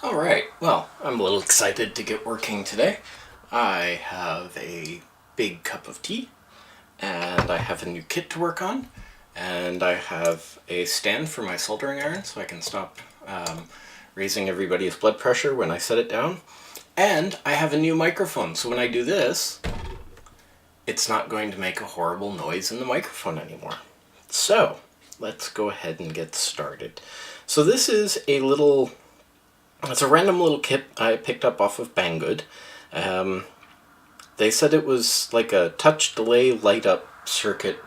Alright, well, I'm a little excited to get working today. I have a big cup of tea, and I have a new kit to work on, and I have a stand for my soldering iron so I can stop raising everybody's blood pressure when I set it down. And I have a new microphone, so when I do this, it's not going to make a horrible noise in the microphone anymore. So, let's go ahead and get started. So this is it's a random little kit I picked up off of Banggood. They said it was like a touch delay light up circuit,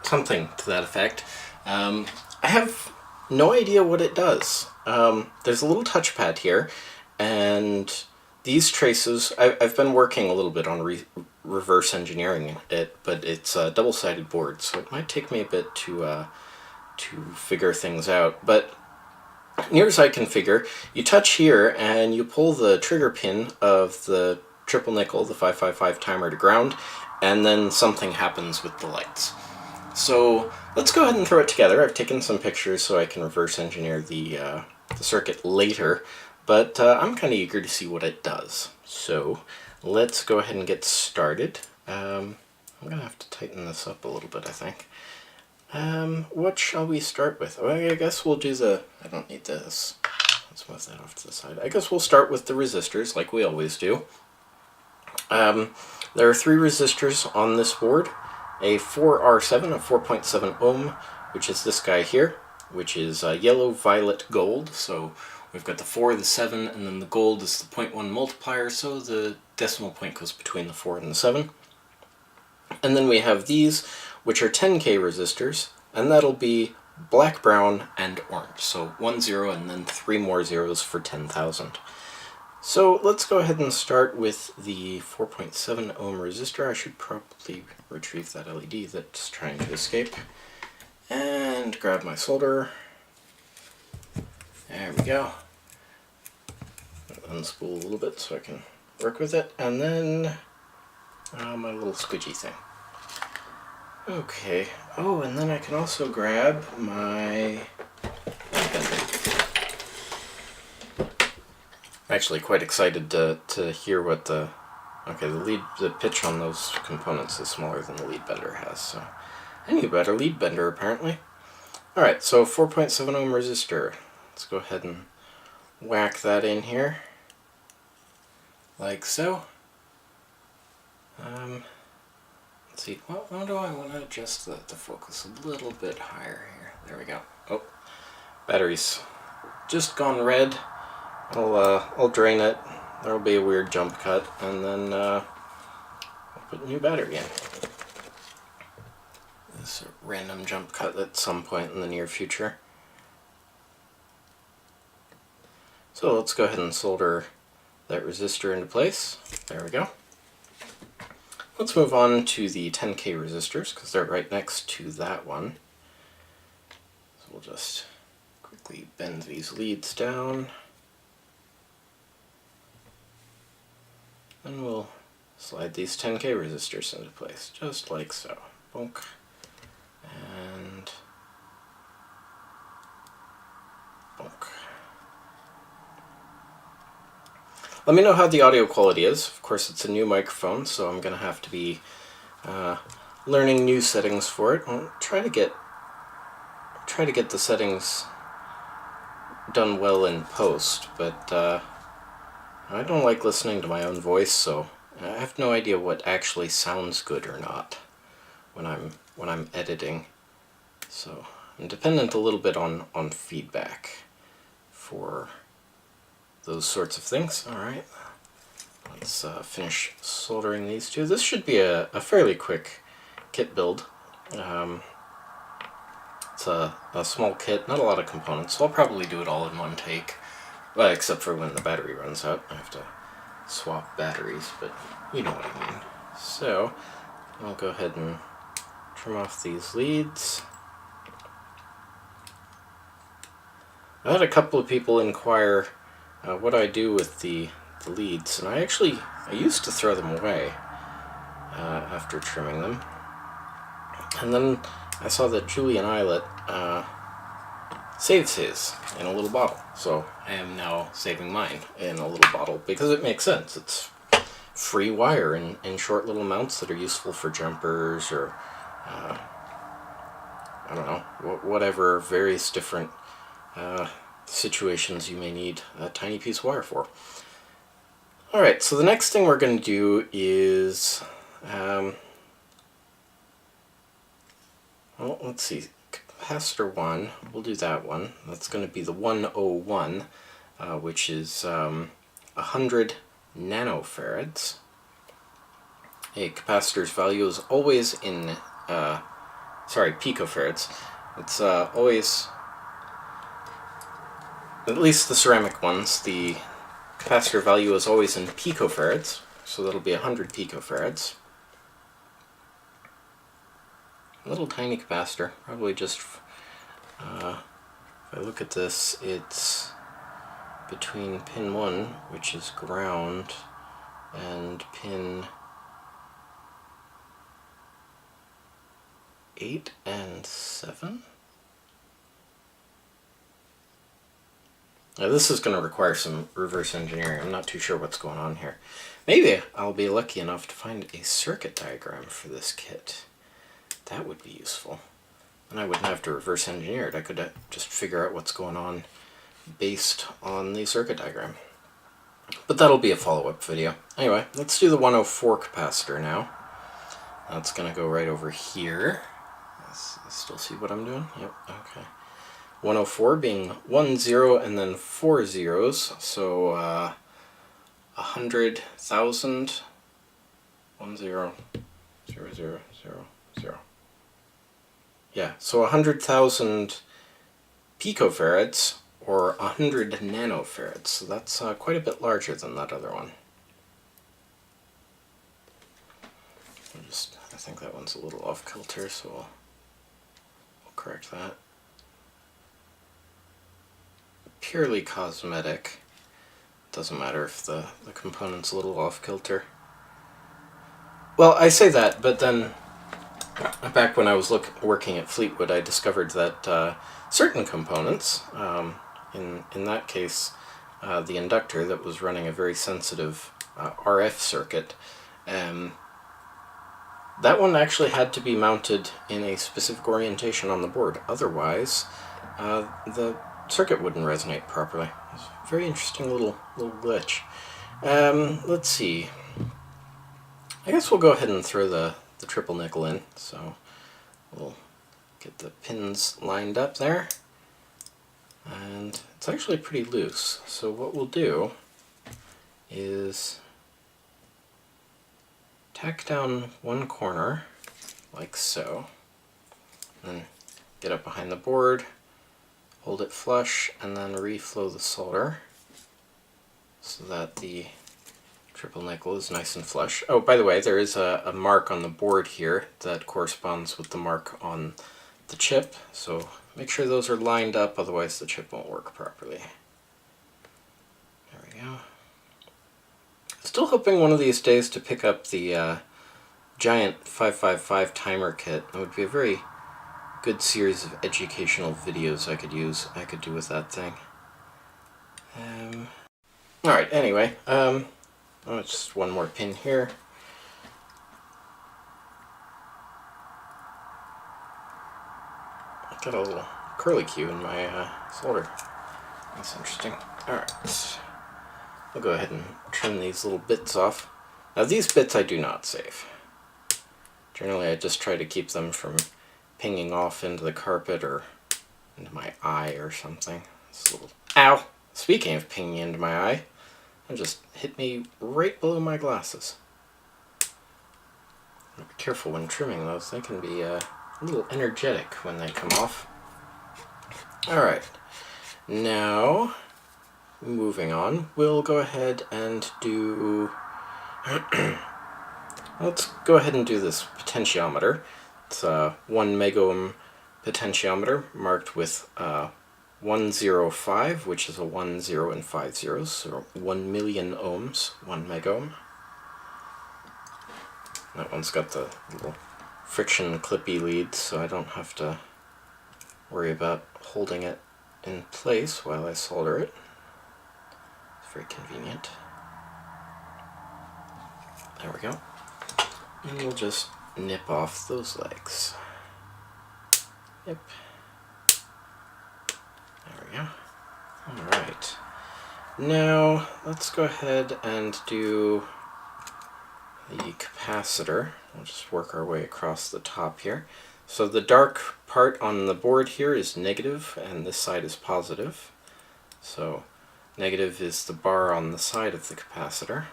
something to that effect. I have no idea what it does. There's a little touchpad here, and these traces, I've been working a little bit on reverse engineering it, but it's a double-sided board, so it might take me a bit to figure things out. But near as I can figure, you touch here and you pull the trigger pin of the triple nickel, the 555 timer, to ground, and then something happens with the lights. So let's go ahead and throw it together. I've taken some pictures so I can reverse engineer the circuit later, but I'm kind of eager to see what it does. So let's go ahead and get started. I'm going to have to tighten this up a little bit, I think. What shall we start with? Well, I guess we'll do I don't need this. Let's move that off to the side. I guess we'll start with the resistors, like we always do. There are 3 resistors on this board. A 4R7, a 4.7 ohm, which is this guy here, which is yellow, violet, gold. So we've got the 4, the 7, and then the gold is the 0.1 multiplier, so the decimal point goes between the 4 and the 7. And then we have these, which are 10K resistors, and that'll be black, brown, and orange. So 1 0 and then 3 more zeros for 10,000. So let's go ahead and start with the 4.7 ohm resistor. I should probably retrieve that LED that's trying to escape. And grab my solder. There we go. Unspool a little bit so I can work with it. And then my little squidgy thing. Okay. Oh, and then I can also grab my lead bender. I'm actually quite excited to hear what the pitch on those components is smaller than the lead bender has, so I need a better lead bender apparently. Alright, so 4.7 ohm resistor. Let's go ahead and whack that in here. Like so. Let's see, how do I want to adjust the focus a little bit higher here? There we go. Oh, battery's just gone red. I'll drain it. There'll be a weird jump cut, and then I'll put a new battery in. This is a random jump cut at some point in the near future. So let's go ahead and solder that resistor into place. There we go. Let's move on to the 10K resistors, because they're right next to that one. So we'll just quickly bend these leads down. Then we'll slide these 10K resistors into place, just like so. Bonk. And bonk. Let me know how the audio quality is. Of course, it's a new microphone, so I'm going to have to be learning new settings for it. I'll try to get the settings done well in post, but I don't like listening to my own voice, so I have no idea what actually sounds good or not when I'm editing. So I'm dependent a little bit on feedback for those sorts of things. Alright, let's finish soldering these two. This should be a fairly quick kit build. It's a small kit, not a lot of components, so I'll probably do it all in one take. Well, except for when the battery runs out. I have to swap batteries, but you know what I mean. So I'll go ahead and trim off these leads. I had a couple of people inquire what I do with the leads, and I used to throw them away after trimming them. And then I saw that Julian Eyelet saves his in a little bottle. So I am now saving mine in a little bottle because it makes sense. It's free wire in short little amounts that are useful for jumpers or I don't know, whatever various different situations you may need a tiny piece of wire for. Alright, so the next thing we're going to do is, well, let's see, capacitor 1, we'll do that one. That's going to be the 101, which is 100 nanofarads. A capacitor's value is always in, picofarads. It's always, at least the ceramic ones, the capacitor value is always in picofarads, so that'll be 100 picofarads. A little tiny capacitor, probably just, if I look at this, it's between pin 1, which is ground, and pin 8 and 7? Now this is going to require some reverse engineering. I'm not too sure what's going on here. Maybe I'll be lucky enough to find a circuit diagram for this kit. That would be useful. And I wouldn't have to reverse engineer it. I could just figure out what's going on based on the circuit diagram. But that'll be a follow-up video. Anyway, let's do the 104 capacitor now. That's going to go right over here. Still see what I'm doing? Yep, okay. 104 being 1 0 and then 4 zeros, so 100,000, 1 0, 0 0 0 0. Yeah, so 100,000 picofarads or 100 nanofarads, so that's quite a bit larger than that other one. I think that one's a little off kilter, so we'll correct that. Purely cosmetic. Doesn't matter if the component's a little off kilter. Well, I say that, but then back when I was working at Fleetwood, I discovered that certain components, in that case, the inductor that was running a very sensitive RF circuit, that one actually had to be mounted in a specific orientation on the board. Otherwise, the circuit wouldn't resonate properly. It's a very interesting little glitch. Let's see. I guess we'll go ahead and throw the triple nickel in. So we'll get the pins lined up there. And it's actually pretty loose. So what we'll do is tack down one corner like so. And then get up behind the board. Hold it flush and then reflow the solder so that the triple nickel is nice and flush. Oh, by the way, there is a mark on the board here that corresponds with the mark on the chip, so make sure those are lined up, otherwise the chip won't work properly. There we go. Still hoping one of these days to pick up the giant 555 timer kit. It would be a very good series of educational videos I could do with that thing. Alright, anyway, just one more pin here. I've got a little curly cue in my solder. That's interesting. Alright, I'll go ahead and trim these little bits off. Now these bits I do not save. Generally I just try to keep them from pinging off into the carpet or into my eye or something. This little, ow! Speaking of pinging into my eye, it just hit me right below my glasses. Be careful when trimming those, they can be a little energetic when they come off. Alright, now moving on, we'll go ahead and do let's go ahead and do this potentiometer. It's a 1 megohm potentiometer marked with 105, which is a 1 0 and 5 zeros, so 1 million ohms, 1 megohm. That one's got the little friction clippy leads, so I don't have to worry about holding it in place while I solder it. It's very convenient. There we go. And we'll just nip off those legs. Yep. There we go. Alright. Now, let's go ahead and do the capacitor. We'll just work our way across the top here. So the dark part on the board here is negative, and this side is positive. So negative is the bar on the side of the capacitor.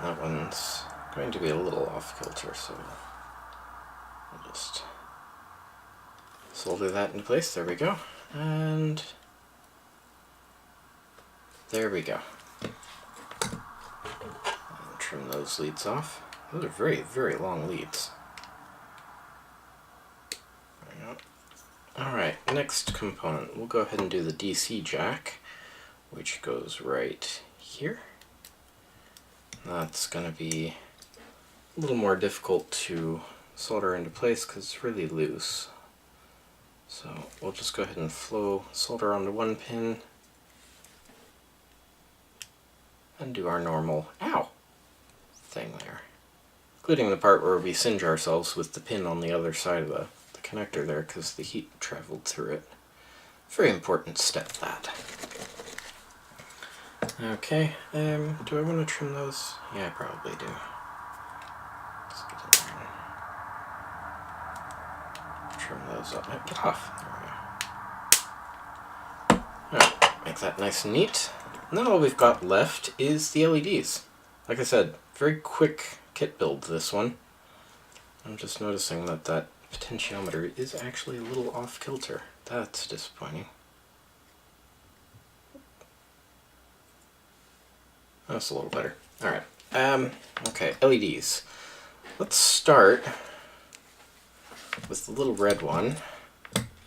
That one's going to be a little off kilter, so we'll just solder that into place. There we go. And there we go. And trim those leads off. Those are very, very long leads. There we go. Alright, next component. We'll go ahead and do the DC jack, which goes right here. That's going to be a little more difficult to solder into place because it's really loose. So we'll just go ahead and solder onto one pin and do our normal thing there, including the part where we singe ourselves with the pin on the other side of the connector there because the heat traveled through it. Very important step, that. Okay, do I want to trim those? Yeah, I probably do. Let's get in there and trim those up. Get off. There we go. Alright, make that nice and neat. And then all we've got left is the LEDs. Like I said, very quick kit build, this one. I'm just noticing that potentiometer is actually a little off kilter. That's disappointing. That's a little better. Alright. Okay, LEDs. Let's start with the little red one.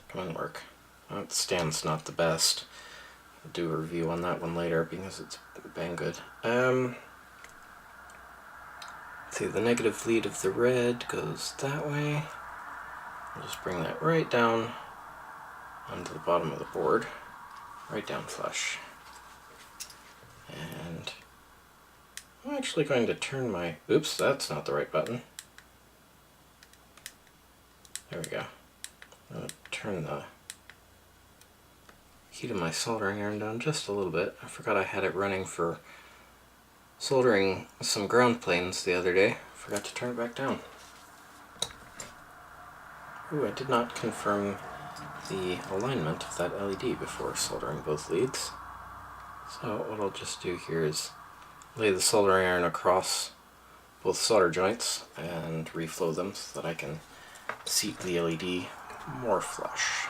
Come on, work. The stand's not the best. I'll do a review on that one later because it's Banggood. See, the negative lead of the red goes that way. I'll just bring that right down onto the bottom of the board. Right down flush. And I'm actually going to turn my... Oops, that's not the right button. There we go. I'll turn the heat of my soldering iron down just a little bit. I forgot I had it running for soldering some ground planes the other day. Forgot to turn it back down. Ooh, I did not confirm the alignment of that LED before soldering both leads. So what I'll just do here is lay the soldering iron across both solder joints and reflow them so that I can seat the LED more flush.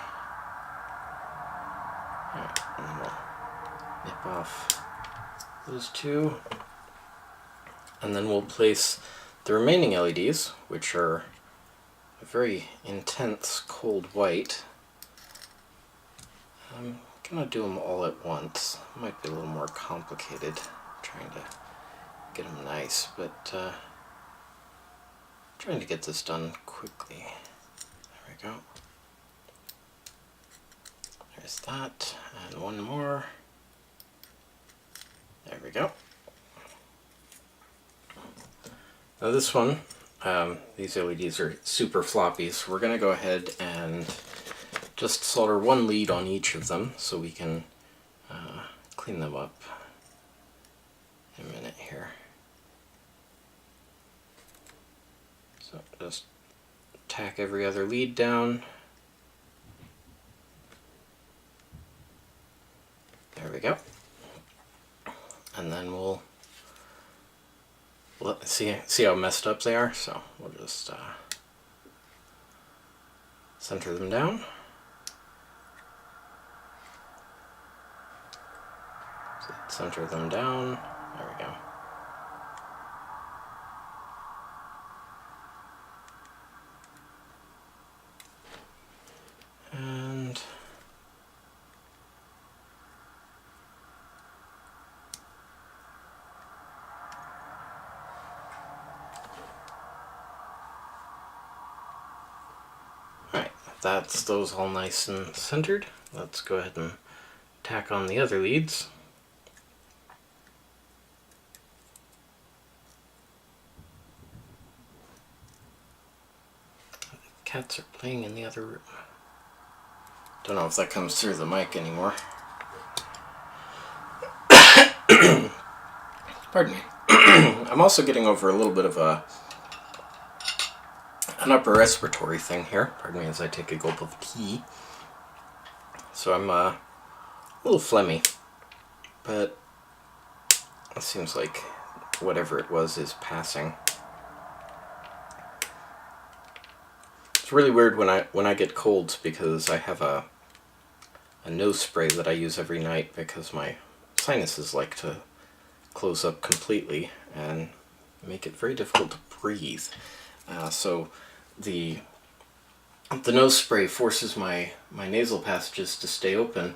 Alright, and then we'll nip off those two. And then we'll place the remaining LEDs, which are a very intense cold white. I'm gonna do them all at once. Might be a little more complicated trying to get them nice, but trying to get this done quickly. There we go. There's that, and one more. There we go. Now this one, these LEDs are super floppy, so we're going to go ahead and just solder one lead on each of them so we can clean them up in a minute here. So just tack every other lead down. There we go. And then we'll see how messed up they are. So we'll just center them down. So center them down. There we go. And that's those all nice and centered. Let's go ahead and tack on the other leads. Cats are playing in the other room. Don't know if that comes through the mic anymore. Pardon me. I'm also getting over a little bit of an upper respiratory thing here. Pardon me as I take a gulp of tea. So I'm a little phlegmy, but it seems like whatever it was is passing. It's really weird when I get colds because I have a nose spray that I use every night because my sinuses like to close up completely and make it very difficult to breathe. So the nose spray forces my nasal passages to stay open,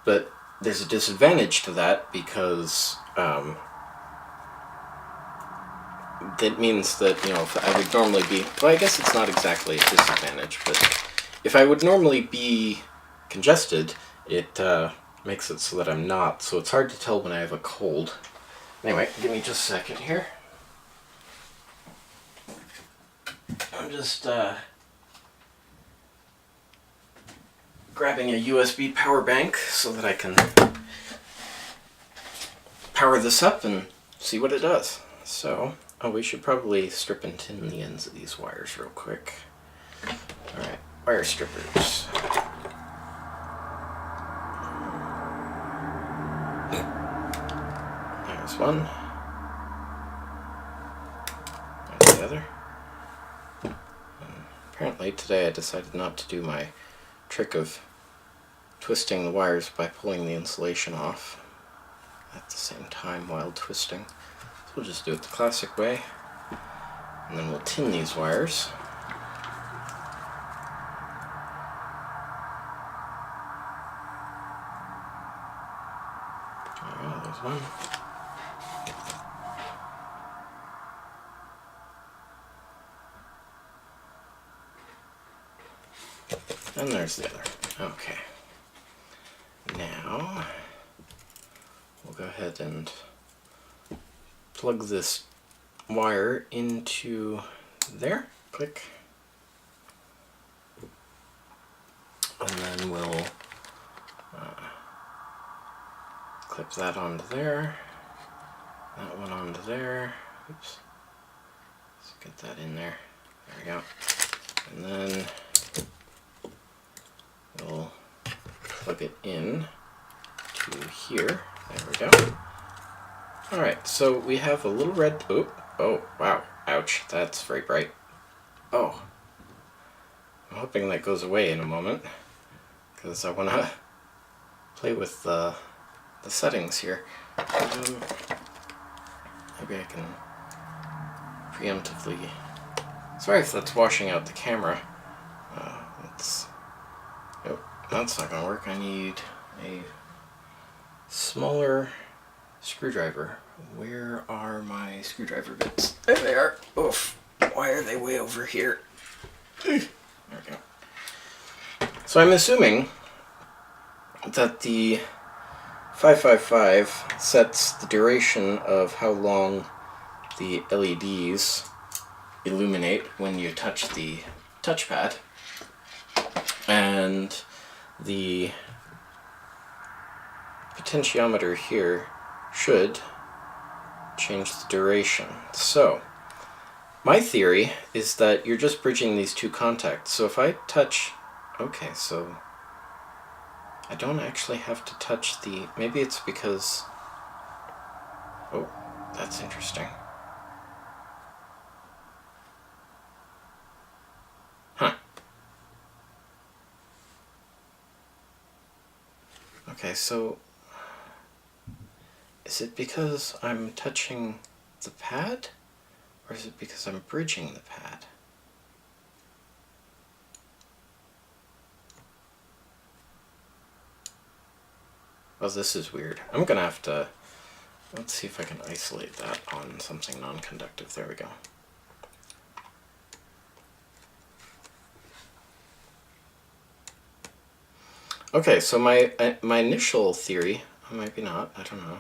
but there's a disadvantage to that because that means that, you know, if I would normally be, well, I guess it's not exactly a disadvantage, but if I would normally be congested, it makes it so that I'm not, so it's hard to tell when I have a cold. Anyway, give me just a second here. I'm just grabbing a USB power bank so that I can power this up and see what it does. So, we should probably strip and tin the ends of these wires real quick. Alright, wire strippers. There's one. There's the other. And apparently today I decided not to do my trick of twisting the wires by pulling the insulation off at the same time while twisting. So we'll just do it the classic way, and then we'll tin these wires. Alright, there's one. And there's the other. Okay. Now, we'll go ahead and plug this wire into there. Click. And then we'll clip that onto there. That one onto there. Oops. Let's get that in there. There we go. And then we'll plug it in to here. There we go. Alright, so we have a little red... Oh, wow. Ouch. That's very bright. Oh. I'm hoping that goes away in a moment, because I want to play with the settings here. Maybe I can preemptively... Sorry if that's washing out the camera. Nope, that's not going to work. I need a smaller screwdriver. Where are my screwdriver bits? There they are. Oof. Why are they way over here? There we go. So I'm assuming that the 555 sets the duration of how long the LEDs illuminate when you touch the touchpad, and the potentiometer here should change the duration. So my theory is that you're just bridging these two contacts. So if I touch, okay, so I don't actually have to touch the, maybe it's because, oh, that's interesting. Huh. Okay, so is it because I'm touching the pad, or is it because I'm bridging the pad? Well, this is weird. I'm gonna have to, let's see if I can isolate that on something non-conductive. There we go. Okay, so my initial theory, or maybe not, I don't know.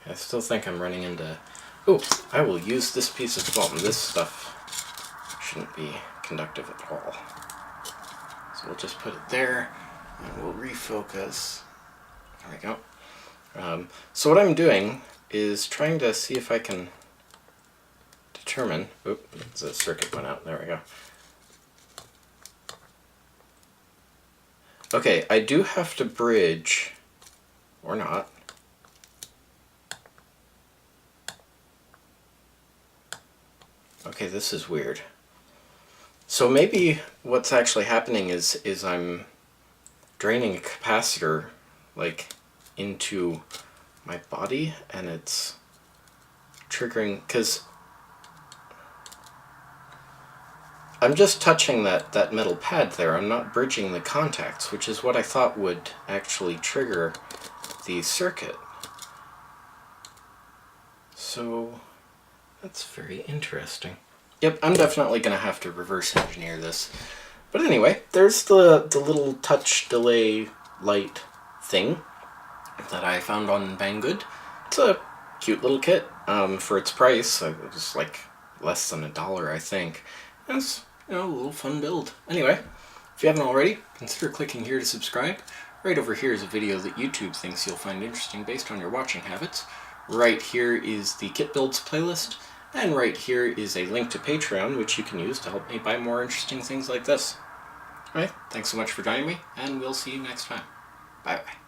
I still think I'm running into... Oh, I will use this piece of foam. This stuff shouldn't be conductive at all. So we'll just put it there, and we'll refocus. There we go. So what I'm doing is trying to see if I can determine... Oop, the circuit went out. There we go. Okay, I do have to bridge, or not. Okay, this is weird. So maybe what's actually happening is I'm draining a capacitor like into my body, and it's triggering, because I'm just touching that metal pad there. I'm not bridging the contacts, which is what I thought would actually trigger the circuit. So that's very interesting. Yep, I'm definitely going to have to reverse engineer this. But anyway, there's the little touch delay light thing that I found on Banggood. It's a cute little kit. For its price, it was like less than $1, I think. And it's, a little fun build. Anyway, if you haven't already, consider clicking here to subscribe. Right over here is a video that YouTube thinks you'll find interesting based on your watching habits. Right here is the Kit Builds playlist. And right here is a link to Patreon, which you can use to help me buy more interesting things like this. Alright, thanks so much for joining me, and we'll see you next time. Bye-bye.